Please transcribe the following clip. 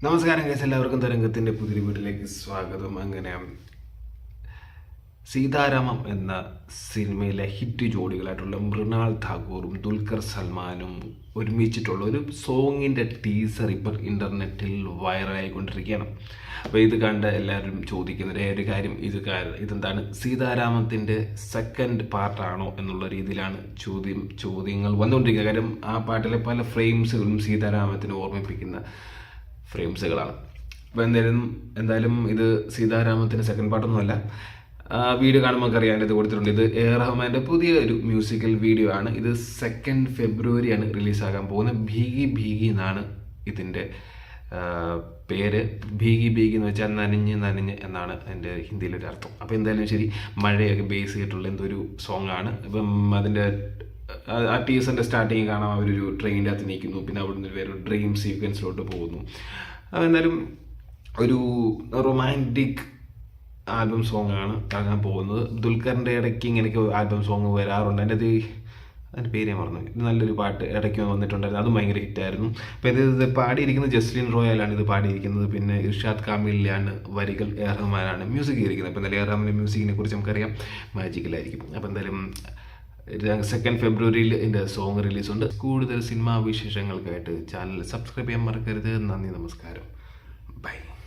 നമസ്കാരം ഗൈസ്, എല്ലാവർക്കും തരംഗത്തിൻ്റെ പുതിയ വീട്ടിലേക്ക് സ്വാഗതം. അങ്ങനെ സീതാരാമം എന്ന സിനിമയിലെ ഹിറ്റ് ജോഡികളായിട്ടുള്ള മൃണാൾ ഠാക്കൂറും ദുൽഖർ സൽമാനും ഒരുമിച്ചിട്ടുള്ള ഒരു സോങ്ങിൻ്റെ ടീസർ ഇപ്പോൾ ഇൻ്റർനെറ്റിൽ വൈറലായിക്കൊണ്ടിരിക്കുകയാണ്. അപ്പോൾ ഇത് കണ്ട് എല്ലാവരും ചോദിക്കുന്ന ഒരു കാര്യം, ഇതെന്താണ് സീതാരാമത്തിൻ്റെ സെക്കൻഡ് പാർട്ടാണോ എന്നുള്ള രീതിയിലാണ് ചോദ്യങ്ങൾ വന്നുകൊണ്ടിരിക്കുക. കാര്യം ആ പാട്ടിലെ പല ഫ്രെയിംസുകളും സീതാരാമത്തിനെ ഓർമ്മിപ്പിക്കുന്ന ഫ്രെയിംസുകളാണ്. അപ്പോൾ എന്തായാലും ഇത് സീതാരാമത്തിൻ്റെ സെക്കൻഡ് പാർട്ടൊന്നുമല്ല. വീഡിയോ കാണുമ്പോൾ അറിയാൻ ഇത് കൊടുത്തിട്ടുണ്ട്. ഇത് എ റഹ്മാൻ്റെ പുതിയ ഒരു മ്യൂസിക്കൽ വീഡിയോ ആണ്. ഇത് 2 ഫെബ്രുവരിയാണ് റിലീസാകാൻ പോകുന്നത്. ഭീഗി ഭീഗി എന്നാണ് ഇതിൻ്റെ പേര്. ഭീഗി ഭീഗി എന്ന് വെച്ചാൽ നനഞ്ഞ് നനഞ്ഞ് എന്നാണ് എൻ്റെ ഹിന്ദിയിലൊരു അർത്ഥം. അപ്പോൾ എന്തായാലും ശരി, മഴയൊക്കെ ബേസ് ചെയ്തിട്ടുള്ള എന്തൊരു സോങ്ങാണ്. ഇപ്പം അതിൻ്റെ ആ ടീസറിൻ്റെ സ്റ്റാർട്ടിങ് കാണാൻ അവരൊരു ട്രെയിനിൻ്റെ അകത്ത് നിൽക്കുന്നു, പിന്നെ അവിടെ നിന്ന് വേറൊരു ഡ്രീം സീക്വൻസിലോട്ട് പോകുന്നു. അതെന്തായാലും ഒരു റൊമാൻറ്റിക് ആൽബം സോങ്ങാണ് ഇറങ്ങാൻ പോകുന്നത്. ദുൽഖറിൻ്റെ ഇടയ്ക്ക് ഇങ്ങനെയൊക്കെ ആൽബം സോങ് വരാറുണ്ട്. അതിൻ്റെ പേര് ഞാൻ പറഞ്ഞു. നല്ലൊരു പാട്ട് ഇടയ്ക്ക് വന്നിട്ടുണ്ടായിരുന്നു, അതും ഭയങ്കര ഹിറ്റായിരുന്നു. അപ്പോൾ ഇത് പാടിയിരിക്കുന്നത് ജസ്ലിൻ റോയലാണ് ഇത് പാടിയിരിക്കുന്നത്. പിന്നെ ഇർഷാദ് കാമിലിലാണ് വരികൾ, എ റഹ്മാനാണ് മ്യൂസിക് ചെയ്തിരിക്കുന്നത്. അപ്പോൾ എന്തായാലും എ റഹ്മാൻ്റെ മ്യൂസിക്കിനെ കുറിച്ച് നമുക്കറിയാം, മാജിക്കലായിരിക്കും. അപ്പോൾ എന്തായാലും 2 ഫെബ്രുവരിയിൽ എൻ്റെ സോങ് റിലീസുണ്ട്. കൂടുതൽ സിനിമാ വിശേഷങ്ങൾക്കായിട്ട് ചാനൽ സബ്സ്ക്രൈബ് ചെയ്യാൻ മറക്കരുത്. നന്ദി, നമസ്കാരം.